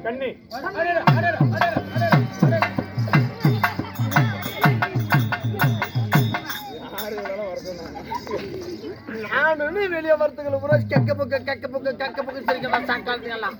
கண்ணி நானு வெளியே வரத்துக்குள்ள பூரா கெக்க பக்கம் சரிக்கலாம் சாக்காலத்து எல்லாம்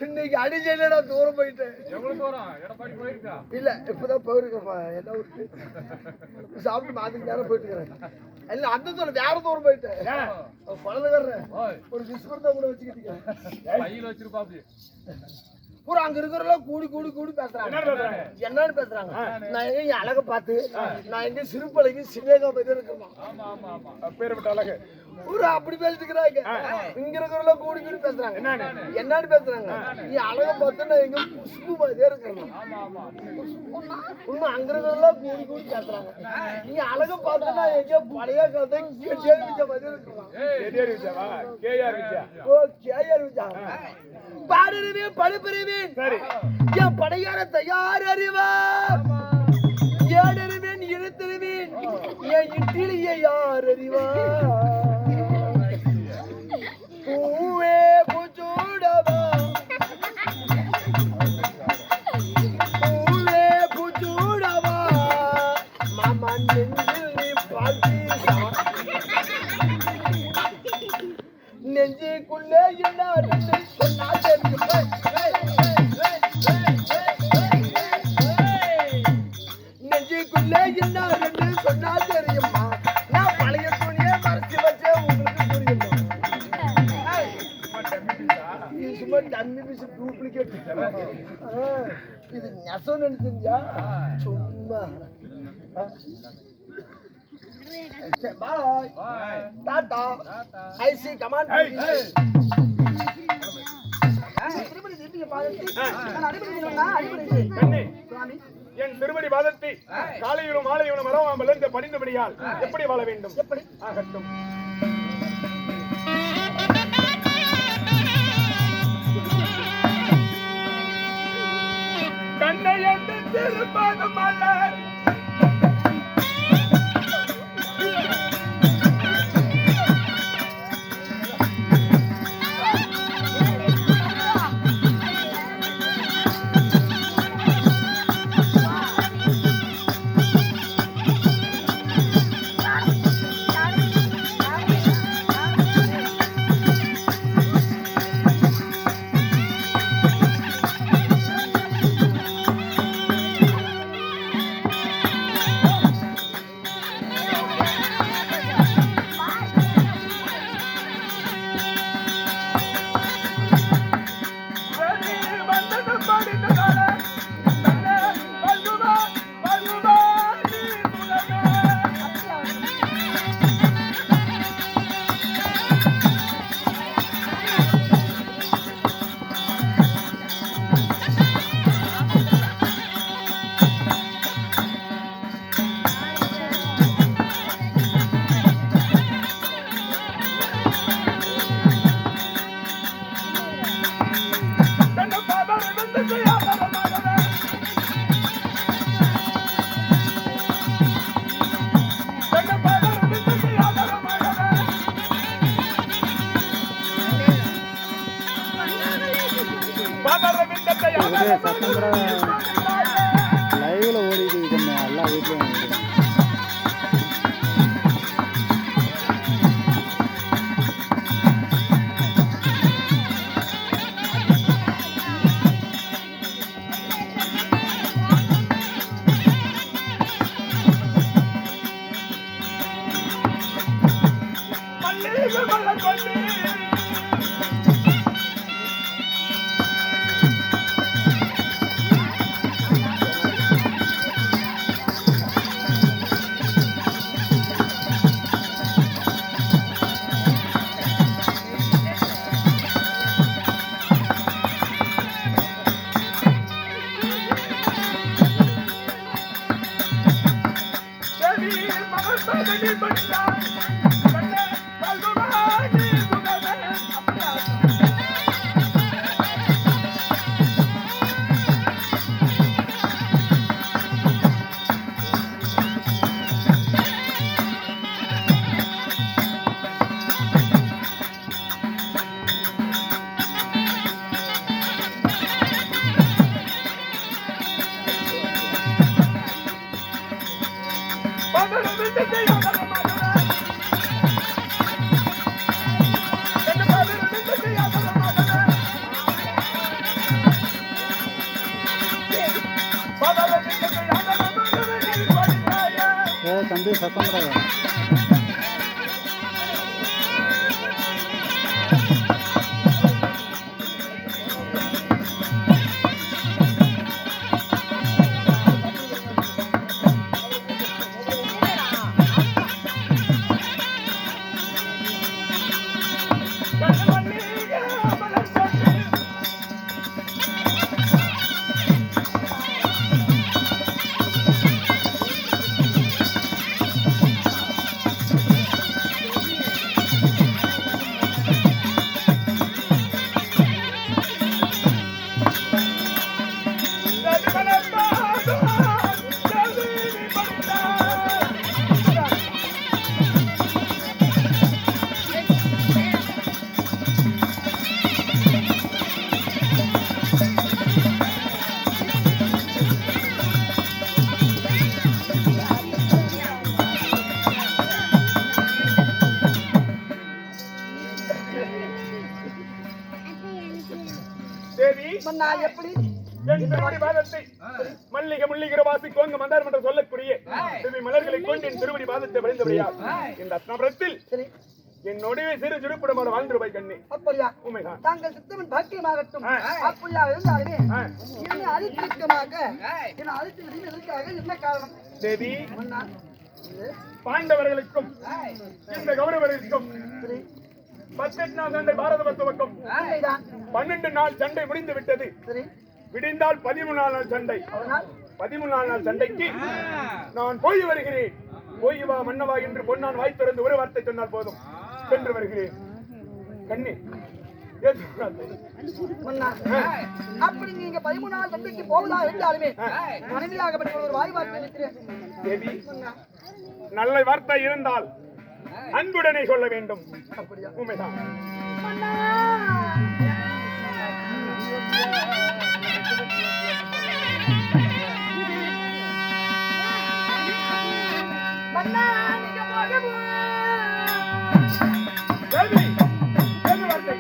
இன்னைக்கு அடிச்சேன்டா தூரம் போயிட்டேன். எவ்வளவு தூரம்? எடப்பாடி போயிருக்கா? இல்ல இப்பதான் போயிருக்கப்பா. என்ன ஊருக்கு சாப்பிட்டு மாத்துக்கு நேரம் போயிட்டு இருக்கிறேன். இல்ல அந்த தூரம் வேற தூரம் போயிட்டேன். குழந்தைக்காரன் ஒரு விஸ்வரத்தை கூட வச்சுக்கிட்டீங்க கையில் வச்சிருப்பாப்பி பூரா அங்க இருக்கிறவங்க கூடி கூடி கூடி பேசுறாங்க. என்னன்னு பேசுறாங்க? நான் எங்க அழக பார்த்து நான் எங்க சிறுபழகி சிவேகா பத்தி இருக்கேன். பேர் விட்ட அழகு ஒரு அப்படி பேசிக்கிறாங்க. இங்க இருக்கிறவங்க கூடி கூடி பேசுறாங்க. என்னன்னு பேசுறாங்க? நீ அழகா பார்த்தா எங்க குஷ்பு மாதிரியே இருக்கிறாங்க. இன்னும் அங்க இருக்கிறவங்க கூடி கூடி பேசுறாங்க. நீ அழகா பார்த்தா எங்க பழைய கதை கேஆர் விஜயா மாதிரியே இருக்கிறாங்க. ஓ கேஆர் விஜயா பாடுறவே படுப்புறவே என் படையார தயார் அறிவா ஏடறிவேன் இழுத்திருவேன் என் இட்டிலியை யார் அறிவா பூவே பூச்சூடவா பூவே பூச்சூடவா மாமா நெஞ்சில் நீ பால்பீசா நெஞ்சுக்குள்ளே என்ன சொன்னா தெரியும் நெஞ்சுக்குள்ளே என்ன சொன்னா தெரியுமா நான் பழைய துணியை மறைச்சு வச்சே உங்களுக்கு புரியுமா சும்மா டம்மி பீஸ் டூப்ளிகேட் இது நெசம் நினைச்சிருந்தியா சும்மா பாய் டாடா ஐ சி கமான் என் திருமணி பாதத்தை காலையிலும் மாலையிலும் மறவாமல் இந்த படிந்தபடியால் எப்படி வாழ வேண்டும் எப்படி ஆகட்டும் கண்ணை என்று திருப்பாதம் மலர் லைவ்ல ஓடிட்டு எல்லா வீட்லயும் தம்பி சத்தம் தேவி மன்னா எப்படி என் திருவடி பாதத்தை மல்லிகை முள்ளிகிற வாசி கோங்கு மந்தாரம் என்று சொல்லக்கூடிய திவ்ய மலர்களை கொண்டு என் திருவடி பாதத்தை வளைந்தபடியா இந்த அத்னபுரத்தில் சரி என்னுடைய சிறு சிறுப்புடமாக வாழ்ந்துருவாய் கண்ணி. அப்படியா உண்மைதான். தாங்கள் சித்தமின் பாக்கியமாகட்டும். அப்படியா இருந்தாலுமே என்னை அழித்திருக்கமாக என்னை அழித்திருக்கும் எதற்காக என்ன காரணம் தேவி மன்னா பாண்டவர்களுக்கும் இந்த கௌரவர்களுக்கும் சரி 18 நாள் சண்டை பாரத பத்துவக்கும் உண்மைதான் 12 நாள் சண்டை முடிந்து விட்டது. சரி விடிந்தால் 13 நாள் சண்டை. அதனால் 13 நாள் சண்டைக்கு நான் போய் வருகிறேன். போய் வா மன்னவா என்று பொன்னான் வாய் திறந்து ஒரு வார்த்தை சொன்னால் போதும் சென்று வருகிறேன். கண்ணி மன்னா அப்படி நீங்க 13 நாள் சண்டைக்கு போவதா இருந்தாலுமே மனைவியாகப்பட்ட ஒரு வாய் வார்த்தை இருக்கிறேன் தேவி நல்ல வார்த்தை இருந்தால் அன்புடனே சொல்ல வேண்டும். அப்படியா உண்மைதான். மன்னா நீங்க போக தேவி என்ன வார்த்தை?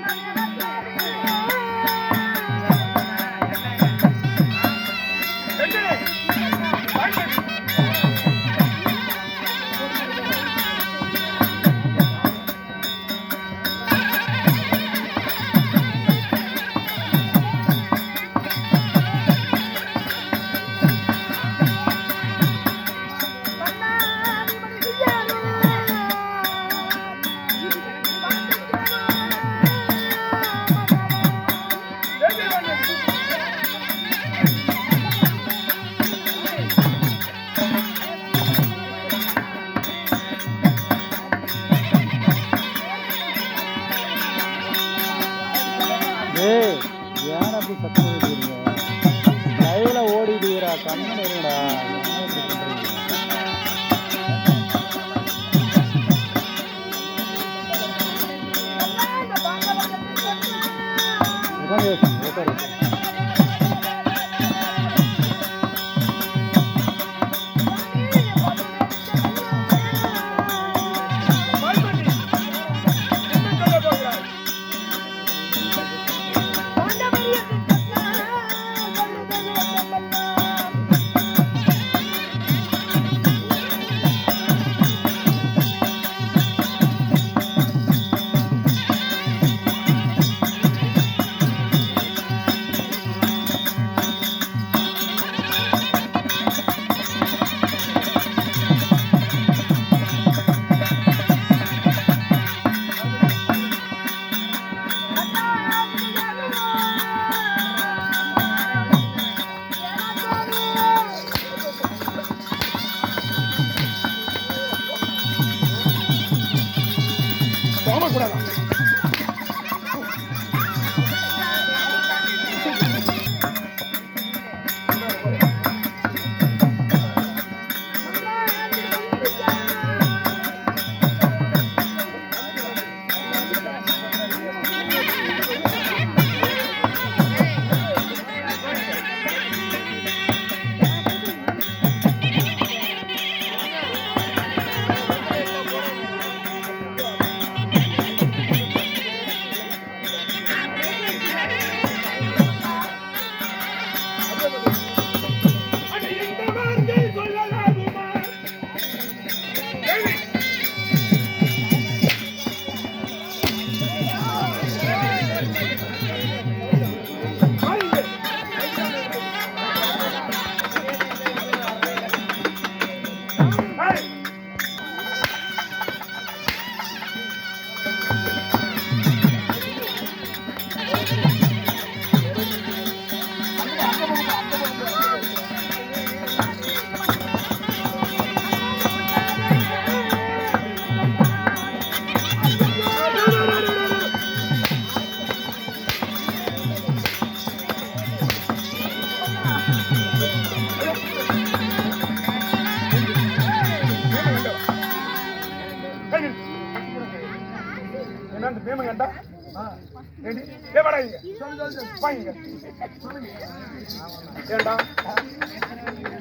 ஏய் ஏன் அப்படி சத்தம் போடுறீங்க? லைவ்ல ஓடிடுவீரா? கண்ணு இருங்கடா. ஏன் இப்படி பண்றீங்க? இதான் யோசனை. உட்காரு.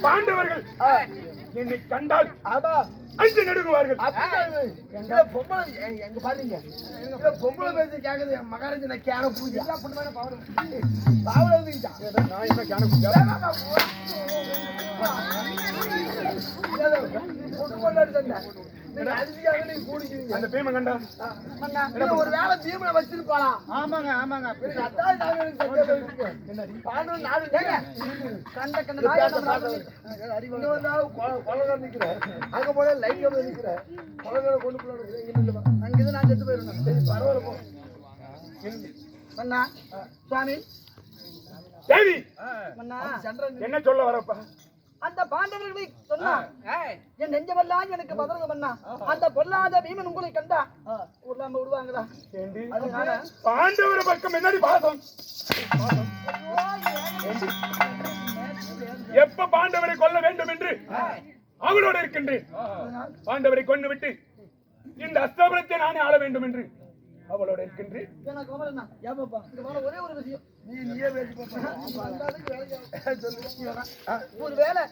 பாண்டவர்கள் என்னை கண்டால் ஆமா அஞ்சு நடுங்குவார்கள். பொம்பளை எங்க பாருங்க பொம்பளை பேசி கேக்குது என் மகாராஜி நான் கேன பூஜை எல்லாம் பண்ணுவாங்க பாவல வந்துக்கிட்டா நான் என்ன கேன பூஜை அந்த பீமன் கண்டா ஒரு வேலை பீமனை வச்சிருப்பாளா? ஆமாங்க ஆமாங்க அங்க போல லைட் நிக்கிற கொலகார கொண்டு போல அங்கிருந்து நான் செத்து போயிருந்தேன். சரி பரவாயில்ல போ மன்னா சுவாமி தேவி மன்னா என்ன சொல்ல வரப்பா? அந்த பாண்டவர்களை சொன்னா என் நெஞ்சமெல்லாம் எனக்கு பதறது பண்ணா அந்த பொல்லாத பீமன் உங்களை கண்டா ஊர்லாம விடுவாங்களா? அதனால பாண்டவர் பக்கம் என்னடி பாசம்? எப்ப பாண்டவரை கொல்ல வேண்டும் என்று அவளோடு இருக்கின்றேன். பாண்டவரை கொண்டு விட்டு இந்த அஸ்தபுரத்தை நானே ஆள வேண்டும் என்று அவளோடு இருக்கின்றேன். எனக்கு கோமலண்ணா ஏப்பா இந்த போல ஒரே ஒரு விஷயம் நீயே பேசி ஒரு வேலை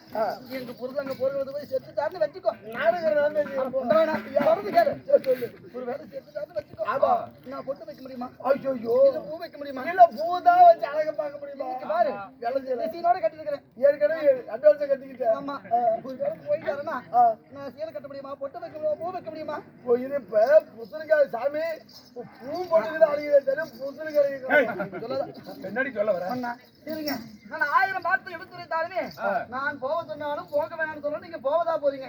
எங்க பொருள் பொருள் போய் செத்துட்டாருன்னு வச்சுக்கோ. ஒரு வேலை செத்துட்டாருன்னு வச்சுக்கோ. நான் பொட்டு வைக்க முடியுமா? ஐயோ பூ வைக்க முடியுமா? இல்ல பூதான் வச்சு அழக பார்க்க முடியுமா? பாரு வேலை சீனோட கட்டிருக்கிறேன். ஏற்கனவே அட்வான்ஸ் கட்டிக்கிட்டேன். ஆமா ஒரு வேலை போயிட்டாருன்னா நான் சீலை கட்ட முடியுமா? பொட்டு வைக்க முடியுமா? பூ வைக்க முடியுமா? இப்ப புத்தனுக்காக சாமி பூ போட்டுக்கிட்டு அழுகிறேன் தெரியும் புத்தனுக்காக என்னடி சொல்ல வர? சரிங்க நான் 1000 வார்த்தை எடுத்துரைத்தாலுமே நான் போக சொன்னாலும் போக வேணாம்னு சொன்னாலும் நீங்க போவதா போறீங்க.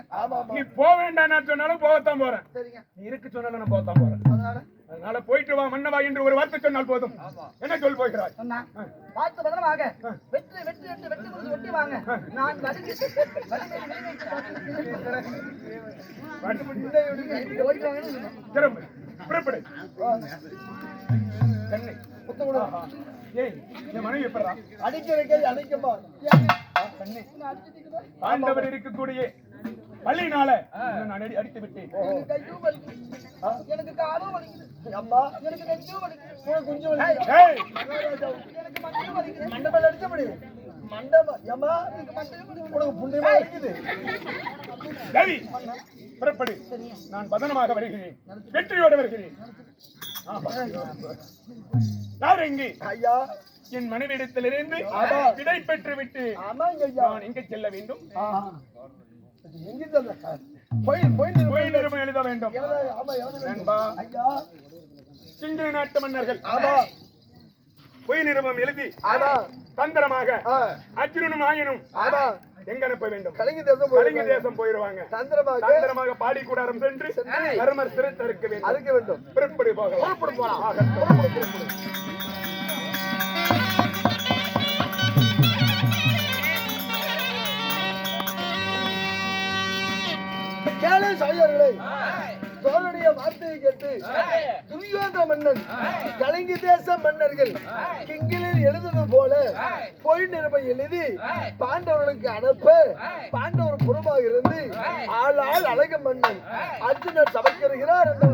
நீ போக வேண்டாம் நான் சொன்னாலும் போகத்தான் போறேன். சரிங்க நீ இருக்கு சொன்னாலும் நான் போகத்தான் போறேன். அதனால போயிட்டு வா மன்னவா என்று ஒரு வார்த்தை சொன்னால் போதும். என்ன சொல் போகிறாய்? பார்த்து பதனமாக வெற்றி வெற்றி வெற்றி வெற்றி கொடுத்து வெட்டி வாங்க. நான் புறப்படு. ஏய் என் மனைவி எப்படா அடிக்கிறக்கே அடிக்கமா ஆண்டவர் இருக்கக்கூடிய பள்ளினால நான் அடித்து விட்டேன். கையும் வலிக்குது, எனக்கு காலும் வலிக்குது, அம்மா எனக்கு நெஞ்சும் வலிக்குது, கொஞ்சம் எனக்கு மண்டையும் வலிக்குது. மண்டபம் அடிச்சபடி மண்டபம் ஏமா உனக்கு புண்ணியமா இருக்குது. தேவி புறப்படு. நான் பதனமாக வருகிறேன், வெற்றியோடு வருகிறேன். யார் எங்கே? ஐயா என் மனைவிடத்திலிருந்து விடை பெற்று விட்டு நான் எங்க செல்ல வேண்டும்? கோயில் நிறுவனம் எழுத வேண்டும். சிங்கள நாட்டு மன்னர்கள் பொய் நிறுவனம் எழுதி தந்திரமாக அர்ஜுனனும் ஆயனும் எங்க அனுப்ப வேண்டும்? கலிங்க தேசம் போயிருவாங்க. தந்திரமாக பாடி கூடாரம் சென்று கர்மர் சிறுத்த இருக்க வேண்டும். புறப்படி போகலாம். சோழனுடைய வார்த்தையை கேட்டு துரியோதன மன்னன் கலிங்க தேச மன்னர்கள் கிங்கிலில் எழுதுவது போல பொய் நிருபம் எழுதி பாண்டவர்களுக்கு அனுப்ப பாண்டவர் புறமாக இருந்து ஆளால் அழக மன்னன் அர்ஜுனர் சமைக்கிறார் என்று